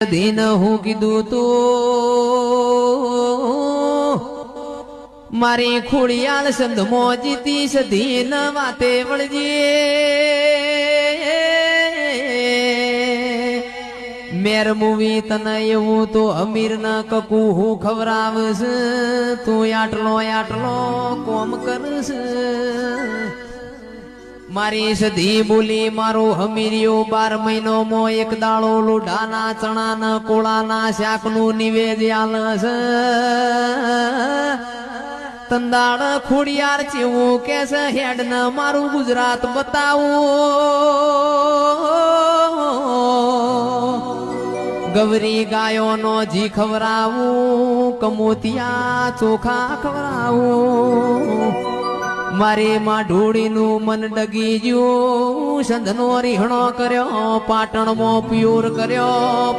દીન હું કીધું તું મારી ખોડિયાલ સંધમો જીતીશ દીન વાતે વળજે મેર મૂવી તને એવું તો અમીર ના કકુ હું ખવરાવશ તું આટલો આટલો કોમ કરશ મારી સધી બોલી મારો હમીરિયો 12 મહિનો મો એક દાળો લોઢાના ચણાના કોળાના શાકનું નિવેદ આલસ તંદાળ ખોડિયાર ચેવું કે છે હેડ ન મારું ગુજરાત બતાવું ગવરી ગાયો નો જી ખવરાવું કમોતિયા ચોખા ખવરાવું મારી માં ઢોળીનું મન ડગી ગયું સંધનો રીહણો કર્યો પાટણમાં પ્યોર કર્યો